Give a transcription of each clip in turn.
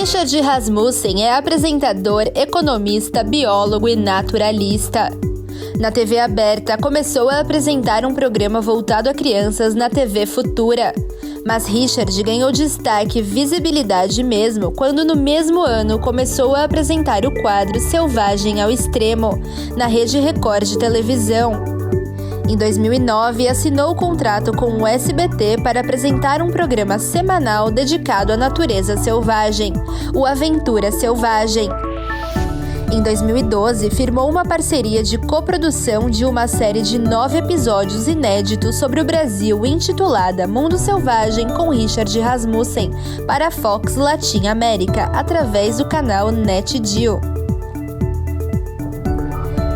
Richard Rasmussen é apresentador, economista, biólogo e naturalista. Na TV aberta, começou a apresentar um programa voltado a crianças na TV Futura. Mas Richard ganhou destaque e visibilidade mesmo quando no mesmo ano começou a apresentar o quadro Selvagem ao Extremo, na Rede Record de televisão. Em 2009, assinou o contrato com o SBT para apresentar um programa semanal dedicado à natureza selvagem, o Aventura Selvagem. Em 2012, firmou uma parceria de coprodução de uma série de 9 episódios inéditos sobre o Brasil intitulada Mundo Selvagem com Richard Rasmussen para a Fox Latin América, através do canal NetGeo.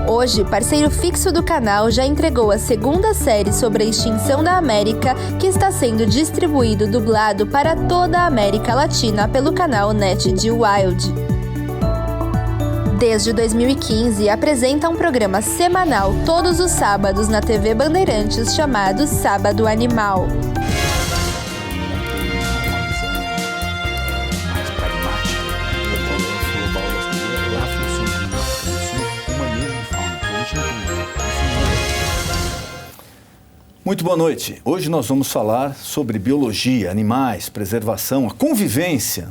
Hoje, parceiro fixo do canal, já entregou a segunda série sobre a extinção da América, que está sendo distribuído dublado para toda a América Latina pelo canal NetGeo Wild. Desde 2015, apresenta um programa semanal todos os sábados na TV Bandeirantes chamado Sábado Animal. Muito boa noite. Hoje nós vamos falar sobre biologia, animais, preservação, a convivência,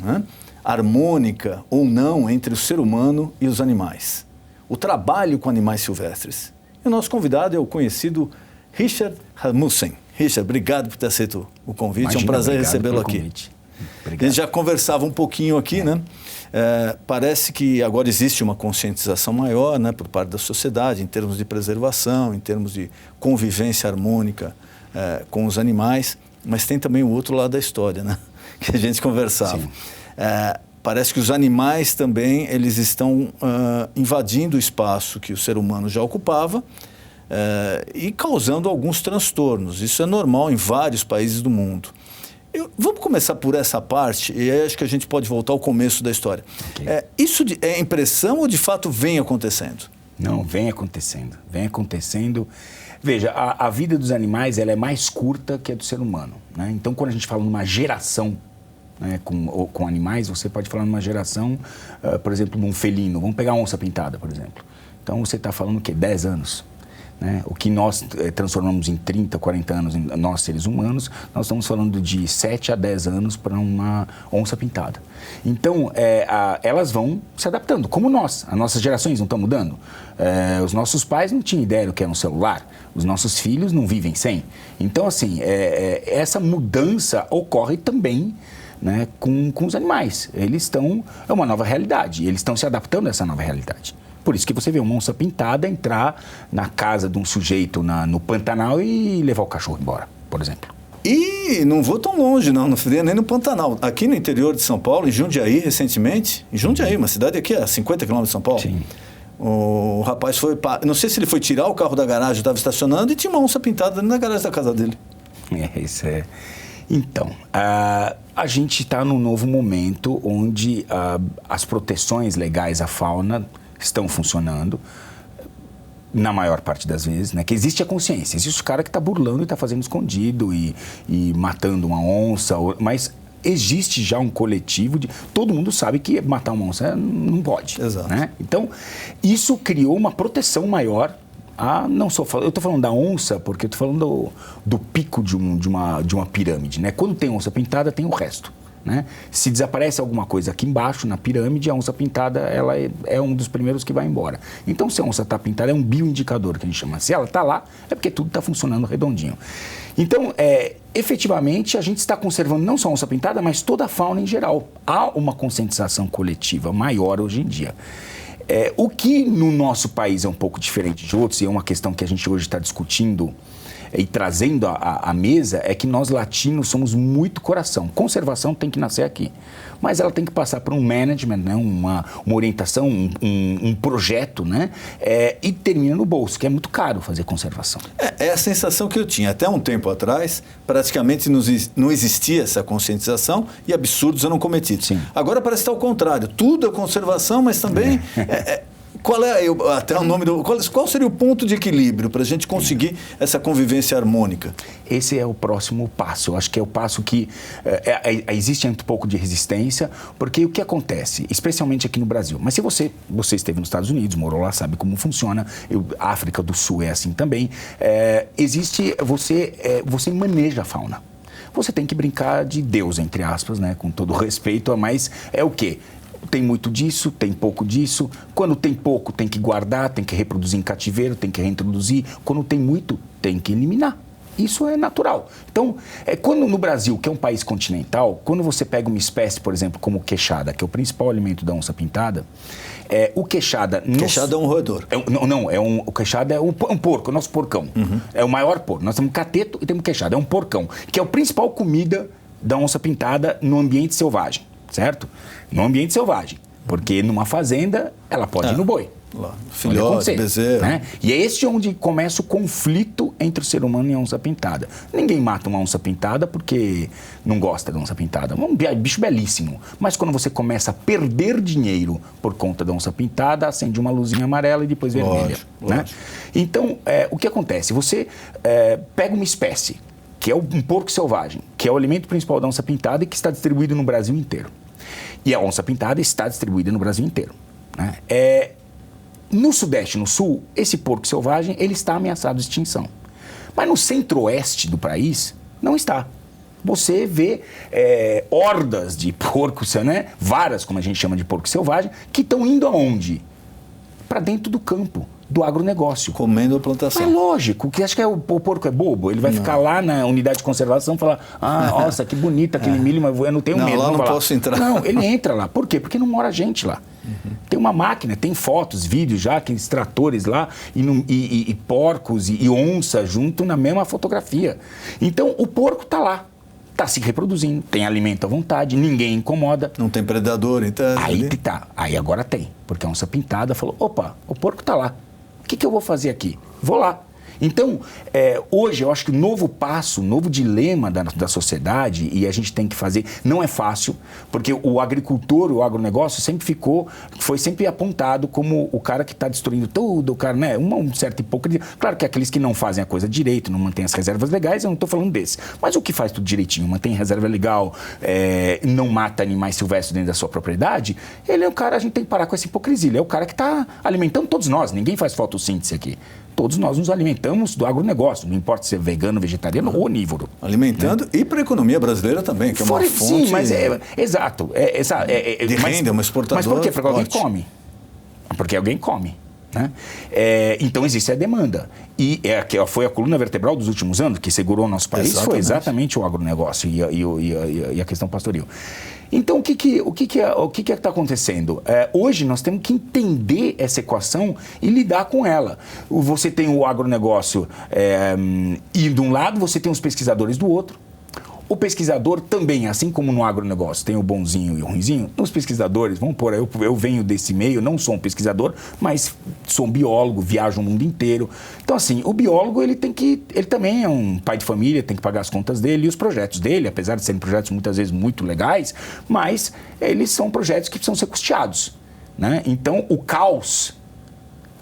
harmônica ou não entre o ser humano e os animais. O trabalho com animais silvestres. E o nosso convidado é o conhecido Richard Rasmussen. Richard, obrigado por ter aceito o convite. Imagina, é um prazer recebê-lo aqui. A gente já conversava um pouquinho aqui, parece que agora existe uma conscientização maior, por parte da sociedade em termos de preservação, em termos de convivência harmônica com os animais, mas tem também o outro lado da história, que a gente conversava. Parece que os animais também eles estão invadindo o espaço que o ser humano já ocupava e causando alguns transtornos. Isso é normal em vários países do mundo. Vamos começar por essa parte, e aí acho que a gente pode voltar ao começo da história. Okay. Isso é impressão ou de fato vem acontecendo? Não, vem acontecendo. Vem acontecendo. Veja, a vida dos animais ela é mais curta que a do ser humano. Então, quando a gente fala numa geração com animais, você pode falar numa geração, por exemplo, num felino. Vamos pegar a onça pintada, por exemplo. Então, você está falando o quê? 10 anos. O que nós transformamos em 30, 40 anos, nós seres humanos, nós estamos falando de 7 a 10 anos para uma onça pintada. Então, elas vão se adaptando, como nós. As nossas gerações não estão mudando. Os nossos pais não tinham ideia do que era um celular. Os nossos filhos não vivem sem. Então, assim, essa mudança ocorre também com os animais. Eles estão... É uma nova realidade. E eles estão se adaptando a essa nova realidade. Por isso que você vê uma onça pintada entrar na casa de um sujeito no Pantanal e levar o cachorro embora, por exemplo. E não vou tão longe, não seria nem no Pantanal. Aqui no interior de São Paulo, em Jundiaí, recentemente, em Jundiaí, uma cidade aqui a 50 km de São Paulo. Sim. O rapaz foi, não sei se ele foi tirar o carro da garagem, estava estacionando e tinha uma onça pintada na garagem da casa dele. Isso é... Então, a gente está num novo momento onde as proteções legais à fauna estão funcionando, na maior parte das vezes, que existe a consciência. Existe o cara que está burlando e está fazendo escondido e matando uma onça, mas existe já um coletivo de... Todo mundo sabe que matar uma onça não pode. Exato. Então, isso criou uma proteção maior. Eu estou falando da onça porque eu estou falando do pico de uma pirâmide. Quando tem onça pintada, tem o resto. Se desaparece alguma coisa aqui embaixo, na pirâmide, a onça pintada ela é um dos primeiros que vai embora. Então, se a onça está pintada, é um bioindicador que a gente chama. Se ela está lá, é porque tudo está funcionando redondinho. Então, efetivamente, a gente está conservando não só a onça pintada, mas toda a fauna em geral. Há uma conscientização coletiva maior hoje em dia. O que no nosso país é um pouco diferente de outros, e é uma questão que a gente hoje está discutindo e trazendo à mesa, é que nós latinos somos muito coração. Conservação tem que nascer aqui, mas ela tem que passar por um management, uma orientação, um projeto, e termina no bolso, que é muito caro fazer conservação. É a sensação que eu tinha. Até um tempo atrás, praticamente não existia essa conscientização e absurdos eram cometidos. Sim. Agora parece estar ao contrário. Tudo é conservação, mas também... até o nome qual seria o ponto de equilíbrio para a gente conseguir essa convivência harmônica? Esse é o próximo passo. Eu acho que é o passo que existe um pouco de resistência, porque o que acontece, especialmente aqui no Brasil, mas se você esteve nos Estados Unidos, morou lá, sabe como funciona, a África do Sul é assim também, você maneja a fauna. Você tem que brincar de Deus, entre aspas, né? Com todo respeito, mas é o quê? Tem muito disso, tem pouco disso. Quando tem pouco, tem que guardar, tem que reproduzir em cativeiro, tem que reintroduzir. Quando tem muito, tem que eliminar. Isso é natural. Então, quando no Brasil, que é um país continental, quando você pega uma espécie, por exemplo, como o queixada, que é o principal alimento da onça-pintada, o queixada... Queixada é um roedor. O queixada é um porco, é o nosso porcão. Uhum. É o maior porco. Nós temos cateto e temos queixada. É um porcão, que é a principal comida da onça-pintada no ambiente selvagem, certo? No ambiente selvagem. Porque numa fazenda, ela pode ir no boi. Lá, filhote, bezerro. Né? E é esse onde começa o conflito entre o ser humano e a onça-pintada. Ninguém mata uma onça-pintada porque não gosta da onça-pintada. É um bicho belíssimo. Mas quando você começa a perder dinheiro por conta da onça-pintada, acende uma luzinha amarela e depois vermelha. Né? Então, o que acontece? Você pega uma espécie, que é um porco selvagem, que é o alimento principal da onça-pintada e que está distribuído no Brasil inteiro. E a onça-pintada está distribuída no Brasil inteiro. Né? No Sudeste e no Sul, esse porco selvagem ele está ameaçado de extinção. Mas no centro-oeste do país, não está. Você vê hordas de porcos, né? Varas, como a gente chama de porco selvagem, que estão indo aonde? Para dentro do campo, do agronegócio. Comendo a plantação. Mas é lógico, que acha que o porco é bobo? Ele vai ficar lá na unidade de conservação e falar, nossa, que bonito aquele milho, mas eu não tenho medo. Lá não posso entrar. Não, ele entra lá. Por quê? Porque não mora gente lá. Uhum. Tem uma máquina, tem fotos, vídeos já, aqueles tratores lá, e porcos e onça junto na mesma fotografia. Então, o porco está lá. Está se reproduzindo, tem alimento à vontade, ninguém incomoda. Não tem predador, então... Aí agora tem, porque a onça-pintada falou, opa, o porco está lá. O que eu vou fazer aqui? Vou lá. Então, hoje eu acho que o novo passo, o novo dilema da sociedade, e a gente tem que fazer, não é fácil, porque o agricultor, o agronegócio foi sempre apontado como o cara que está destruindo tudo, o cara, né? Uma certa hipocrisia. Claro que aqueles que não fazem a coisa direito, não mantêm as reservas legais, eu não estou falando desse. Mas o que faz tudo direitinho, mantém reserva legal, não mata animais silvestres dentro da sua propriedade, ele é o cara, a gente tem que parar com essa hipocrisia. Ele é o cara que está alimentando todos nós, ninguém faz fotossíntese aqui. Todos nós nos alimentamos do agronegócio, não importa se é vegano, vegetariano ou onívoro. Alimentando, né? E para a economia brasileira também, que é uma fonte... Sim, mas exato. De renda, uma exportadora. Mas por quê? Porque alguém come. Porque alguém come. Né? Então existe a demanda. E foi a coluna vertebral dos últimos anos que segurou o nosso país, exatamente. Foi exatamente o agronegócio e a questão pastoril. Então, o que está acontecendo? Hoje nós temos que entender essa equação e lidar com ela. Você tem o agronegócio e de um lado, você tem os pesquisadores do outro. O pesquisador também, assim como no agronegócio, tem o bonzinho e o ruinzinho, os pesquisadores, vamos pôr, eu venho desse meio, não sou um pesquisador, mas sou um biólogo, viajo o mundo inteiro. Então, assim, o biólogo, ele também é um pai de família, tem que pagar as contas dele e os projetos dele, apesar de serem projetos muitas vezes muito legais, mas eles são projetos que precisam ser custeados, né? Então, o caos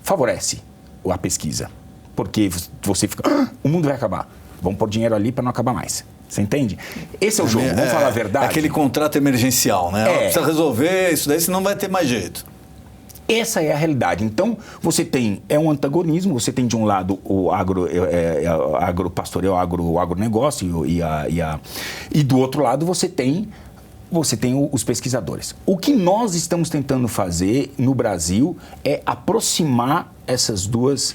favorece a pesquisa, porque você fica, o mundo vai acabar, vamos pôr dinheiro ali para não acabar mais. Você entende? Esse é o jogo, vamos falar a verdade. Aquele contrato emergencial, né? Precisa resolver isso daí, senão vai ter mais jeito. Essa é a realidade. Então, você tem um antagonismo, você tem de um lado o agropastoreio, o agronegócio e do outro lado você tem os pesquisadores. O que nós estamos tentando fazer no Brasil é aproximar esses dois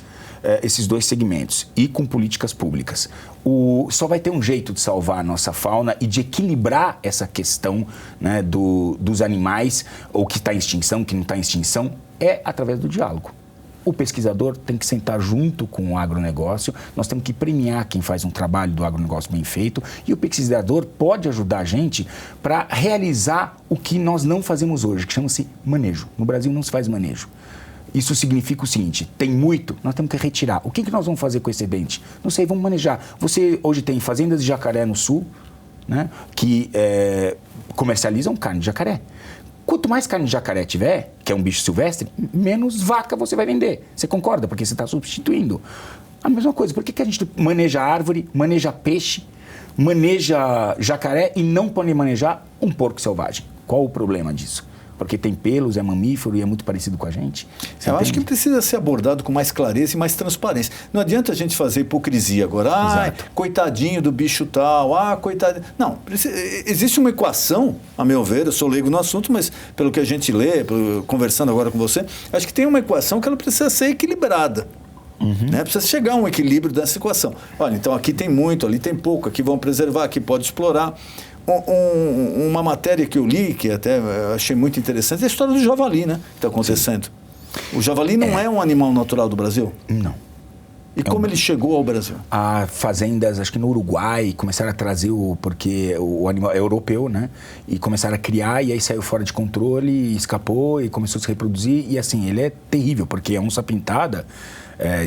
segmentos e com políticas públicas. Só vai ter um jeito de salvar a nossa fauna e de equilibrar essa questão, né, dos animais, ou que está em extinção, que não está em extinção, através do diálogo. O pesquisador tem que sentar junto com o agronegócio, nós temos que premiar quem faz um trabalho do agronegócio bem feito, e o pesquisador pode ajudar a gente para realizar o que nós não fazemos hoje, que chama-se manejo. No Brasil não se faz manejo. Isso significa o seguinte, tem muito, nós temos que retirar. O que nós vamos fazer com esse excedente? Não sei, vamos manejar. Você hoje tem fazendas de jacaré no sul, né, que comercializam carne de jacaré. Quanto mais carne de jacaré tiver, que é um bicho silvestre, menos vaca você vai vender. Você concorda? Porque você está substituindo. A mesma coisa, por que a gente maneja árvore, maneja peixe, maneja jacaré e não pode manejar um porco selvagem? Qual o problema disso? Porque tem pelos, é mamífero e é muito parecido com a gente. Eu acho que precisa ser abordado com mais clareza e mais transparência. Não adianta a gente fazer hipocrisia agora. Coitadinho do bicho tal, coitadinho. Não, existe uma equação, a meu ver, eu sou leigo no assunto, mas pelo que a gente lê, conversando agora com você, acho que tem uma equação que ela precisa ser equilibrada. Né? Precisa chegar a um equilíbrio dessa equação. Olha, então aqui tem muito, ali tem pouco, aqui vão preservar, aqui pode explorar. Uma matéria que eu li, que até achei muito interessante, é a história do javali, né? Que está acontecendo. Sim. O javali não é um animal natural do Brasil? Não. E como ele chegou ao Brasil? Há fazendas, acho que no Uruguai, começaram a trazer porque o animal é europeu, né? E começaram a criar, e aí saiu fora de controle, escapou e começou a se reproduzir. E assim, ele é terrível, porque a onça-pintada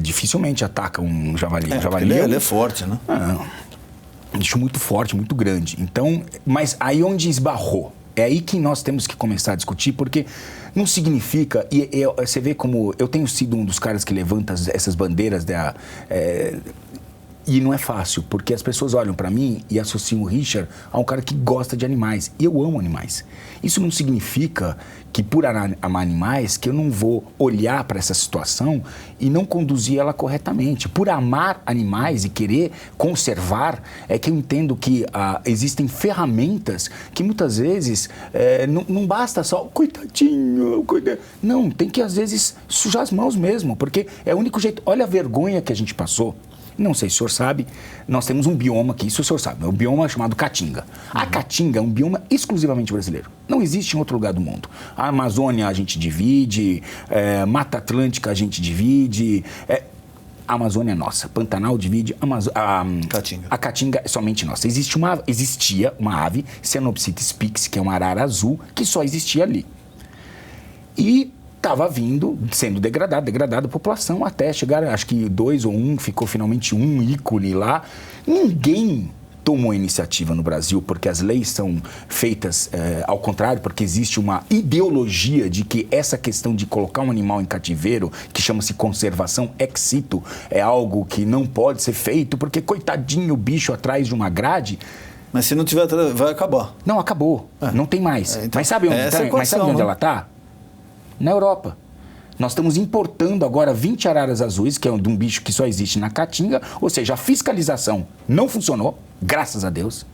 dificilmente ataca um javali. Ele é forte, né? Um bicho muito forte, muito grande. Então, mas aí onde esbarrou? É aí que nós temos que começar a discutir, porque não significa... E você vê como... Eu tenho sido um dos caras que levanta essas bandeiras e não é fácil, porque as pessoas olham para mim e associam o Richard a um cara que gosta de animais. E eu amo animais. Isso não significa que, por amar animais, que eu não vou olhar para essa situação e não conduzir ela corretamente. Por amar animais e querer conservar, é que eu entendo que existem ferramentas que muitas vezes não basta só, coitadinho, não, tem que às vezes sujar as mãos mesmo, porque é o único jeito. Olha a vergonha que a gente passou. Não sei se o senhor sabe, nós temos um bioma aqui, isso o senhor sabe, é um bioma chamado Caatinga. A Caatinga é um bioma exclusivamente brasileiro. Não existe em outro lugar do mundo. A Amazônia a gente divide, Mata Atlântica a gente divide, a Amazônia é nossa. Pantanal divide, Caatinga. A Caatinga é somente nossa. Existia uma ave, Cenopsitis spix, que é uma arara azul, que só existia ali. E estava sendo degradada a população até chegar, acho que 2 ou 1, ficou finalmente um ícone lá. Ninguém tomou iniciativa no Brasil, porque as leis são feitas ao contrário, porque existe uma ideologia de que essa questão de colocar um animal em cativeiro, que chama-se conservação ex situ, é algo que não pode ser feito, porque coitadinho o bicho atrás de uma grade. Mas se não tiver, vai acabar. Não, acabou. Não tem mais. Então, mas sabe onde ela está? Na Europa. Nós estamos importando agora 20 araras azuis, que é de um bicho que só existe na Caatinga, ou seja, a fiscalização não funcionou, graças a Deus,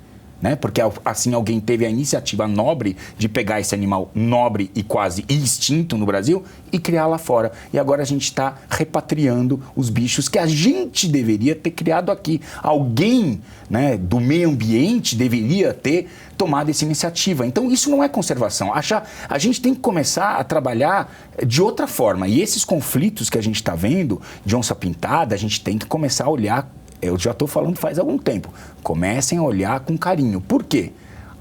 né? Porque assim alguém teve a iniciativa nobre de pegar esse animal nobre e quase extinto no Brasil e criar lá fora. E agora a gente está repatriando os bichos que a gente deveria ter criado aqui. Alguém, né, do meio ambiente deveria ter tomado essa iniciativa. Então isso não é conservação. A gente tem que começar a trabalhar de outra forma. E esses conflitos que a gente está vendo de onça pintada, a gente tem que começar a olhar. Eu já estou falando faz algum tempo. Comecem a olhar com carinho. Por quê?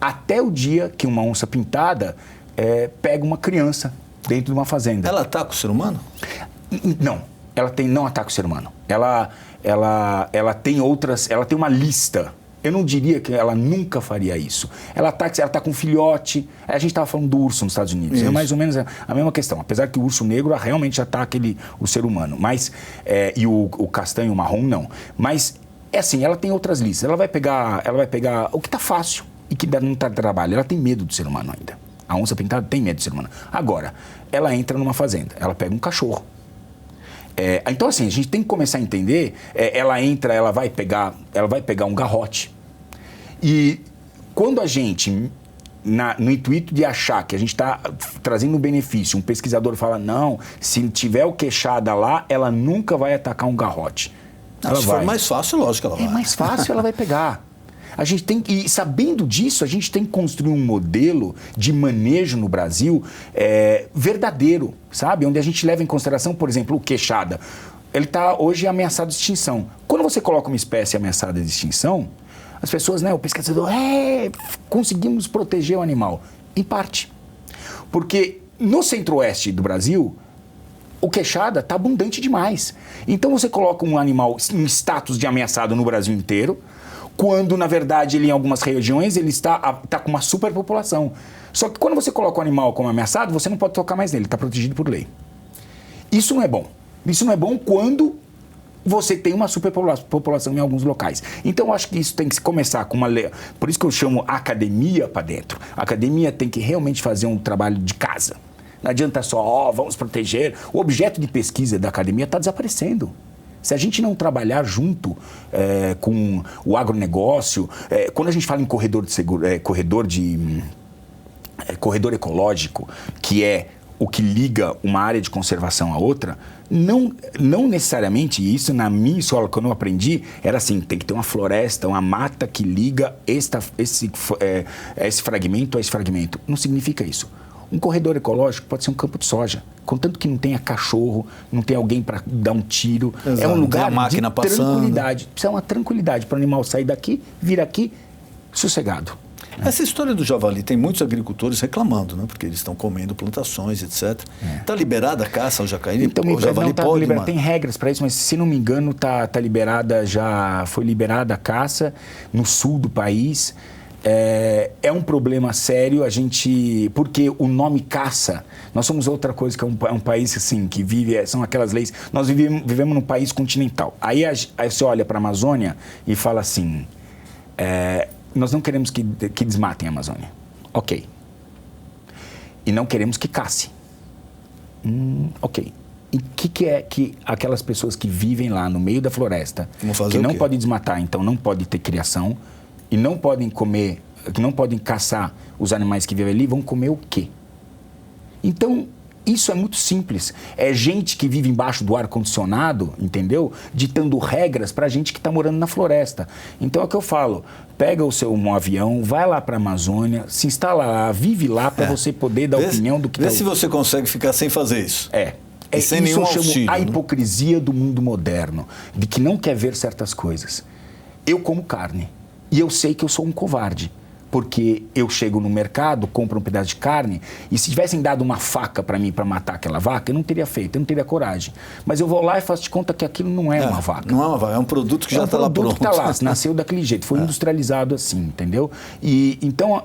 Até o dia que uma onça pintada pega uma criança dentro de uma fazenda. Ela ataca o ser humano? Não. Ela não ataca o ser humano. Ela tem outras... Ela tem uma lista. Eu não diria que ela nunca faria isso. Ela tá com um filhote. A gente estava falando do urso nos Estados Unidos. Isso. É mais ou menos a mesma questão. Apesar que o urso negro realmente ataca o ser humano. Mas, e o castanho, o marrom, não. Mas, assim, ela tem outras listas. Ela vai pegar o que está fácil e que não está trabalho. Ela tem medo do ser humano ainda. A onça pintada tem medo do ser humano. Agora, ela entra numa fazenda. Ela pega um cachorro. Então, assim, a gente tem que começar a entender. Ela vai pegar um garrote. E quando a gente, no intuito de achar que a gente está trazendo um benefício, um pesquisador fala, não, se tiver o queixada lá, ela nunca vai atacar um garrote. Se for mais fácil, lógico que ela vai. É mais fácil, ela vai pegar. A gente tem e sabendo disso, a gente tem que construir um modelo de manejo no Brasil verdadeiro, sabe? Onde a gente leva em consideração, por exemplo, o queixada. Ele está hoje ameaçado de extinção. Quando você coloca uma espécie ameaçada de extinção, as pessoas, o pesquisador, conseguimos proteger o animal. Em parte. Porque no centro-oeste do Brasil, o queixada está abundante demais. Então você coloca um animal em status de ameaçado no Brasil inteiro, quando, na verdade, ele, em algumas regiões, ele está com uma superpopulação. Só que quando você coloca o animal como ameaçado, você não pode tocar mais nele, está protegido por lei. Isso não é bom. Isso não é bom quando você tem uma superpopulação em alguns locais. Então, eu acho que isso tem que começar com uma lei. Por isso que eu chamo a academia para dentro. A academia tem que realmente fazer um trabalho de casa. Não adianta só, vamos proteger. O objeto de pesquisa da academia está desaparecendo. Se a gente não trabalhar junto com o agronegócio, quando a gente fala em corredor ecológico, que é o que liga uma área de conservação a outra, não necessariamente, isso na minha escola, quando eu aprendi, era assim, tem que ter uma floresta, uma mata que liga esse fragmento a esse fragmento. Não significa isso. Um corredor ecológico pode ser um campo de soja, contanto que não tenha cachorro, não tenha alguém para dar um tiro. Exato. É um lugar de tranquilidade. Precisa uma tranquilidade para o animal sair daqui, vir aqui, sossegado. Essa história do javali, tem muitos agricultores reclamando, né? Porque eles estão comendo plantações, etc. Está liberada a caça ao jacaré? Então, o javali não pode, liberado. Tem regras para isso, mas se não me engano, tá liberada, já foi liberada a caça no sul do país. É um problema sério, porque o nome caça, nós somos outra coisa, que é um país assim, que vive, são aquelas leis, nós vivemos num país continental. Aí você olha para a Amazônia e fala assim, nós não queremos que desmatem a Amazônia. Ok. E não queremos que casse. Ok. E o que é que aquelas pessoas que vivem lá no meio da floresta, que não podem desmatar, então não pode ter criação, e não podem comer, que não podem caçar os animais que vivem ali, vão comer o quê? Então, isso é muito simples. É gente que vive embaixo do ar-condicionado, entendeu? Ditando regras para gente que está morando na floresta. Então, é o que eu falo. Pega um avião, vai lá para a Amazônia, se instala lá, vive lá para você poder dar opinião do que... Vê se você consegue ficar sem fazer isso. E sem nenhum auxílio. A hipocrisia do mundo moderno, de que não quer ver certas coisas. Eu como carne. E eu sei que eu sou um covarde, porque eu chego no mercado, compro um pedaço de carne, e se tivessem dado uma faca para mim para matar aquela vaca, eu não teria feito, eu não teria coragem. Mas eu vou lá e faço de conta que aquilo não é uma vaca. Não é uma vaca, é um produto que já está lá pronto. É um produto que está lá, nasceu daquele jeito, foi industrializado assim, entendeu? E então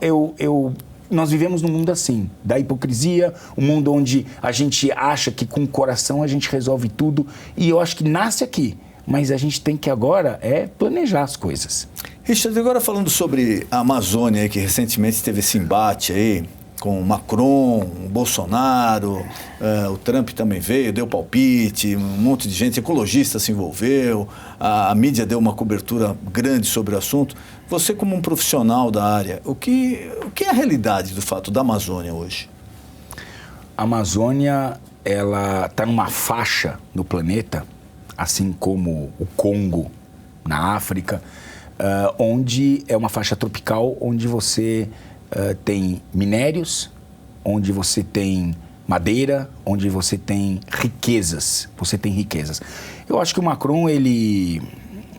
nós vivemos num mundo assim, da hipocrisia, um mundo onde a gente acha que com o coração a gente resolve tudo, e eu acho que nasce aqui. Mas a gente tem que agora planejar as coisas. Richard, agora falando sobre a Amazônia, que recentemente teve esse embate aí com o Macron, o Bolsonaro, o Trump também veio, deu palpite, um monte de gente, ecologista se envolveu, a mídia deu uma cobertura grande sobre o assunto. Você, como um profissional da área, o que é a realidade do fato da Amazônia hoje? A Amazônia, ela está numa faixa no planeta, assim como o Congo, na África, onde é uma faixa tropical, onde você tem minérios, onde você tem madeira, onde você tem riquezas. Eu acho que o Macron, ele,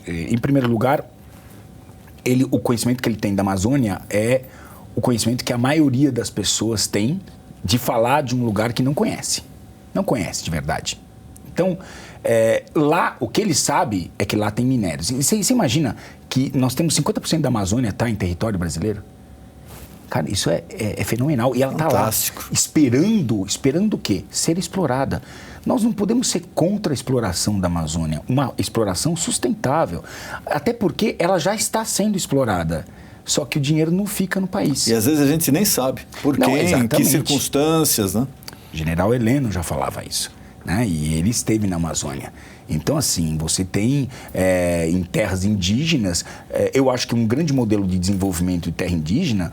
em primeiro lugar, o conhecimento que ele tem da Amazônia é o conhecimento que a maioria das pessoas tem de falar de um lugar que não conhece. Não conhece de verdade. Então, lá, o que ele sabe é que lá tem minérios. E você imagina que nós temos 50% da Amazônia em território brasileiro? Cara, isso é fenomenal. E ela está lá, esperando o quê? Ser explorada. Nós não podemos ser contra a exploração da Amazônia, uma exploração sustentável. Até porque ela já está sendo explorada. Só que o dinheiro não fica no país. E às vezes a gente nem sabe por quê, em que circunstâncias, né? General Heleno já falava isso. Né? E ele esteve na Amazônia. Então, assim, você tem em terras indígenas, eu acho que um grande modelo de desenvolvimento de terra indígena,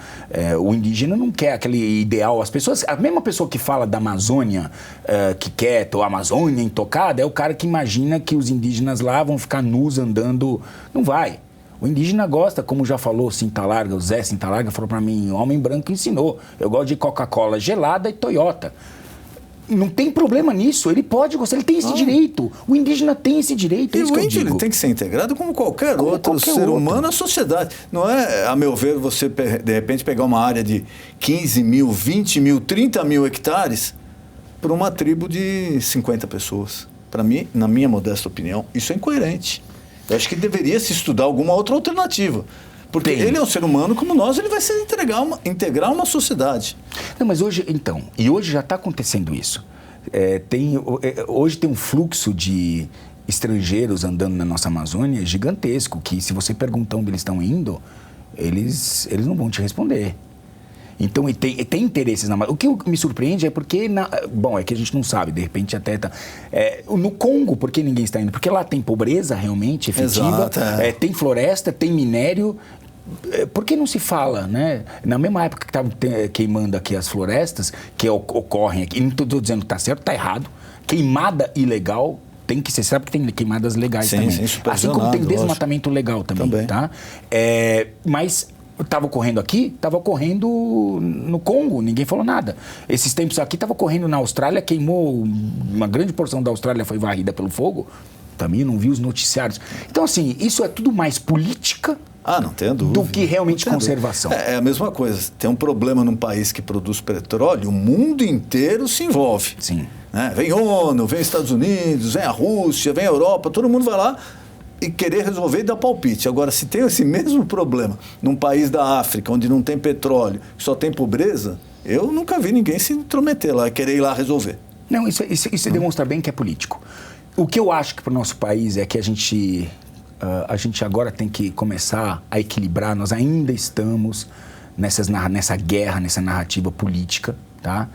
o indígena não quer aquele ideal. A mesma pessoa que fala da Amazônia, que quer a Amazônia intocada, é o cara que imagina que os indígenas lá vão ficar nus andando. Não vai. O indígena gosta, como já falou Cintalarga, o Zé Cintalarga falou para mim, homem branco ensinou. Eu gosto de Coca-Cola gelada e Toyota. Não tem problema nisso, ele pode gostar, ele tem esse direito. O indígena tem esse direito, é isso que eu digo. Ele tem que ser integrado como qualquer outro ser humano à sociedade. Não é, a meu ver, você de repente pegar uma área de 15 mil, 20 mil, 30 mil hectares para uma tribo de 50 pessoas. Para mim, na minha modesta opinião, isso é incoerente. Eu acho que deveria se estudar alguma outra alternativa. Porque ele é um ser humano como nós, ele vai se integrar uma sociedade. Não, mas hoje, então, e hoje já está acontecendo isso. Hoje tem um fluxo de estrangeiros andando na nossa Amazônia gigantesco, que se você perguntar onde eles estão indo, eles não vão te responder. Então, tem interesses na Amazônia. O que me surpreende é porque... Bom, é que a gente não sabe, de repente até... no Congo, por que ninguém está indo? Porque lá tem pobreza realmente efetiva, tem floresta, tem minério. Por que não se fala, né? Na mesma época que estavam queimando aqui as florestas, que ocorrem aqui, não estou dizendo que está certo, está errado, queimada ilegal... Tem que ser, sabe que tem queimadas legais também. Sim, assim como tem desmatamento legal também. Tá? Mas estava ocorrendo aqui, estava ocorrendo no Congo, ninguém falou nada. Esses tempos aqui estava ocorrendo na Austrália, queimou, uma grande porção da Austrália foi varrida pelo fogo. Também não vi os noticiários. Então, assim, isso é tudo mais política não tenho dúvida, do que realmente conservação. É a mesma coisa. Tem um problema num país que produz petróleo, o mundo inteiro se envolve. Sim. Vem ONU, vem Estados Unidos, vem a Rússia, vem a Europa, todo mundo vai lá e querer resolver e dar palpite. Agora, se tem esse mesmo problema num país da África, onde não tem petróleo, só tem pobreza, eu nunca vi ninguém se intrometer lá e querer ir lá resolver. Não, isso demonstra bem que é político. O que eu acho que para o nosso país é que a gente agora tem que começar a equilibrar. Nós ainda estamos nessa guerra, nessa narrativa política, tá?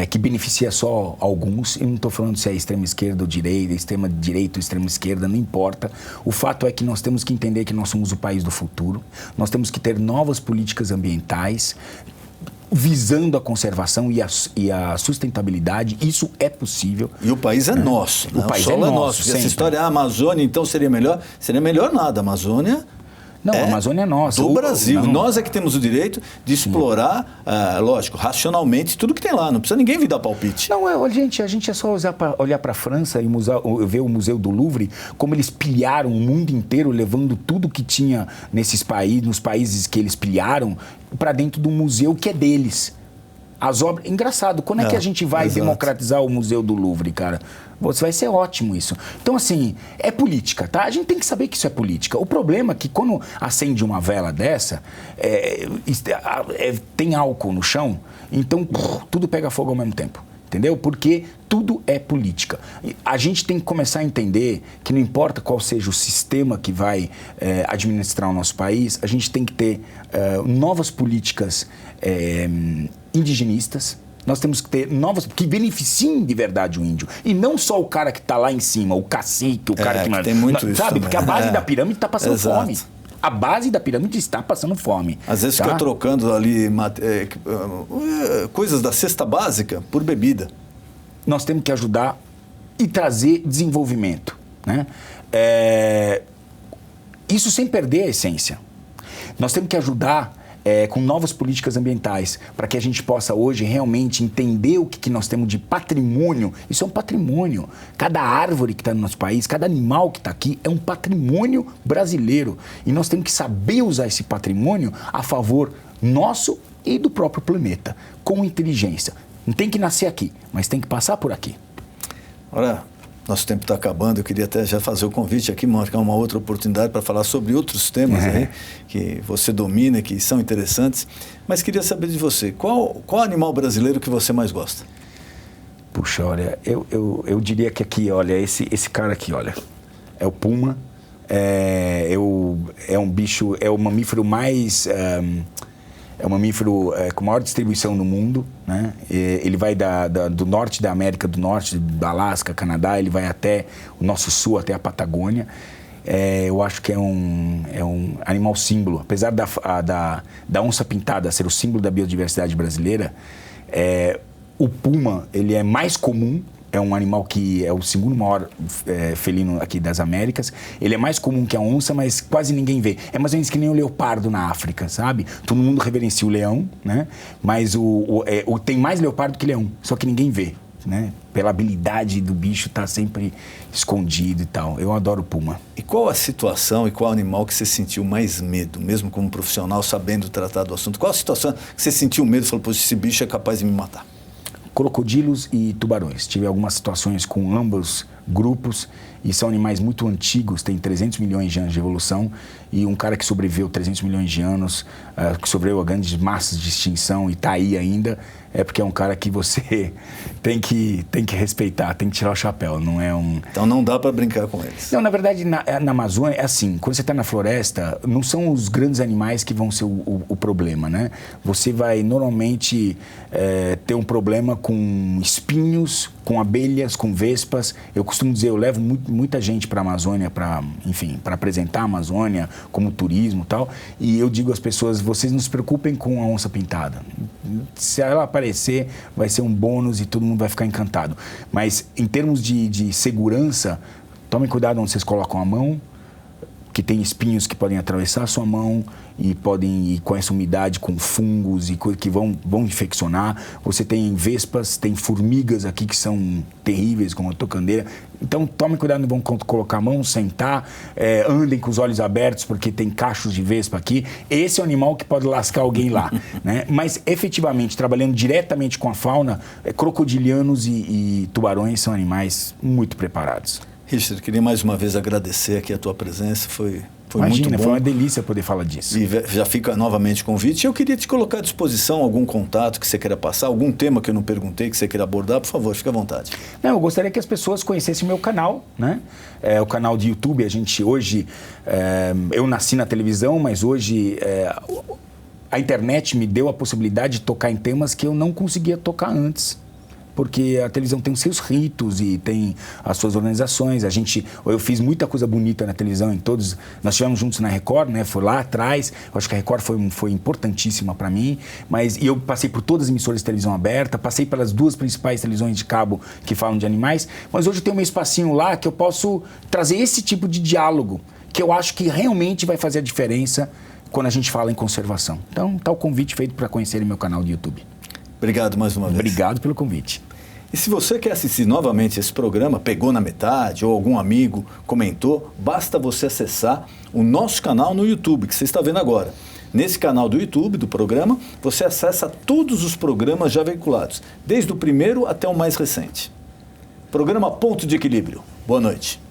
Que beneficia só alguns. Eu não estou falando se é extrema esquerda ou direita, extrema direita ou extrema esquerda, não importa. O fato é que nós temos que entender que nós somos o país do futuro. Nós temos que ter novas políticas ambientais visando a conservação e a sustentabilidade. Isso é possível. E o país é nosso. Né? O país é nosso. Essa história, a Amazônia, então, seria melhor nada. A Amazônia... Não, a Amazônia é nossa. Do Brasil. Nós é que temos o direito de explorar, lógico, racionalmente, tudo que tem lá. Não precisa ninguém vir dar palpite. Não, a gente é só olhar para a França e ver o Museu do Louvre, como eles pilharam o mundo inteiro, levando tudo que tinha nesses países, nos países que eles pilharam, para dentro do museu que é deles. As obras... Engraçado, quando é que a gente vai democratizar o Museu do Louvre, cara? Vai ser ótimo isso. Então, assim, é política, tá? A gente tem que saber que isso é política. O problema é que quando acende uma vela dessa, tem álcool no chão, então tudo pega fogo ao mesmo tempo. Entendeu? Porque tudo é política. A gente tem que começar a entender que não importa qual seja o sistema que vai administrar o nosso país, a gente tem que ter novas políticas indigenistas. Nós temos que ter novas que beneficiem de verdade o índio. E não só o cara que está lá em cima, o cacique, o cara que... Tem muito isso sabe? Também. Porque a base da pirâmide está passando fome. A base da pirâmide está passando fome. Às vezes fica trocando ali coisas da cesta básica por bebida. Nós temos que ajudar e trazer desenvolvimento, né? Isso sem perder a essência. Nós temos que ajudar com novas políticas ambientais, para que a gente possa hoje realmente entender o que nós temos de patrimônio. Isso é um patrimônio. Cada árvore que está no nosso país, cada animal que está aqui é um patrimônio brasileiro. E nós temos que saber usar esse patrimônio a favor nosso e do próprio planeta, com inteligência. Não tem que nascer aqui, mas tem que passar por aqui. Ora, nosso tempo está acabando, eu queria até já fazer o convite aqui, marcar uma outra oportunidade para falar sobre outros temas aí, que você domina, que são interessantes. Mas queria saber de você, qual animal brasileiro que você mais gosta? Puxa, olha, eu diria que aqui, olha, esse cara aqui, olha, é o puma, é um bicho, é o mamífero mais... É um mamífero com maior distribuição no mundo, né? Ele vai do norte da América do Norte, do Alasca, Canadá, ele vai até o nosso sul, até a Patagônia. Eu acho que é um animal símbolo. Apesar da onça pintada ser o símbolo da biodiversidade brasileira, o puma ele é mais comum. É um animal que é o segundo maior felino aqui das Américas. Ele é mais comum que a onça, mas quase ninguém vê. É mais ou menos que nem o leopardo na África, sabe? Todo mundo reverencia o leão, né? Mas tem mais leopardo que leão, só que ninguém vê, né? Pela habilidade do bicho estar sempre escondido e tal. Eu adoro o puma. E qual a situação e qual animal que você sentiu mais medo, mesmo como profissional, sabendo tratar do assunto? Qual a situação que você sentiu medo e falou, pô, esse bicho é capaz de me matar? Crocodilos e tubarões. Tive algumas situações com ambos grupos, e são animais muito antigos, tem 300 milhões de anos de evolução, e um cara que sobreviveu 300 milhões de anos, que sobreviveu a grandes massas de extinção e está aí ainda, é porque é um cara que você tem que respeitar, tem que tirar o chapéu, não é um... Então não dá para brincar com eles. Não, na verdade, na Amazônia é assim, quando você está na floresta, não são os grandes animais que vão ser o problema, né? Você vai normalmente ter um problema com espinhos, com abelhas, com vespas. Eu costumo dizer, eu levo muita gente para a Amazônia, para apresentar a Amazônia como turismo e tal, e eu digo às pessoas, vocês não se preocupem com a onça pintada. Se ela aparecer, vai ser um bônus e todo mundo vai ficar encantado. Mas em termos de segurança, tomem cuidado onde vocês colocam a mão, que tem espinhos que podem atravessar a sua mão e podem ir com essa umidade, com fungos e que vão infeccionar. Você tem vespas, tem formigas aqui que são terríveis, como a tocandeira. Então, tome cuidado, não vão colocar a mão, sentar, andem com os olhos abertos, porque tem cachos de vespa aqui. Esse é o animal que pode lascar alguém lá, né? Mas, efetivamente, trabalhando diretamente com a fauna, crocodilianos e tubarões são animais muito preparados. Richard, queria mais uma vez agradecer aqui a tua presença, foi Imagina, muito bom. Foi uma delícia poder falar disso. E já fica novamente o convite. Eu queria te colocar à disposição algum contato que você queira passar, algum tema que eu não perguntei, que você queira abordar, por favor, fique à vontade. Não, eu gostaria que as pessoas conhecessem o meu canal, né? O canal de YouTube, a gente hoje, eu nasci na televisão, mas hoje a internet me deu a possibilidade de tocar em temas que eu não conseguia tocar antes. Porque a televisão tem os seus ritos e tem as suas organizações. Eu fiz muita coisa bonita na televisão, nós estivemos juntos na Record, né? Foi lá atrás. Eu acho que a Record foi importantíssima para mim. E eu passei por todas as emissoras de televisão aberta, passei pelas 2 principais televisões de cabo que falam de animais. Mas hoje eu tenho meu espacinho lá que eu posso trazer esse tipo de diálogo, que eu acho que realmente vai fazer a diferença quando a gente fala em conservação. Então, está o convite feito para conhecerem meu canal de YouTube. Obrigado mais uma vez. Obrigado pelo convite. E se você quer assistir novamente esse programa, pegou na metade ou algum amigo comentou, basta você acessar o nosso canal no YouTube, que você está vendo agora. Nesse canal do YouTube, do programa, você acessa todos os programas já veiculados, desde o primeiro até o mais recente. Programa Ponto de Equilíbrio. Boa noite.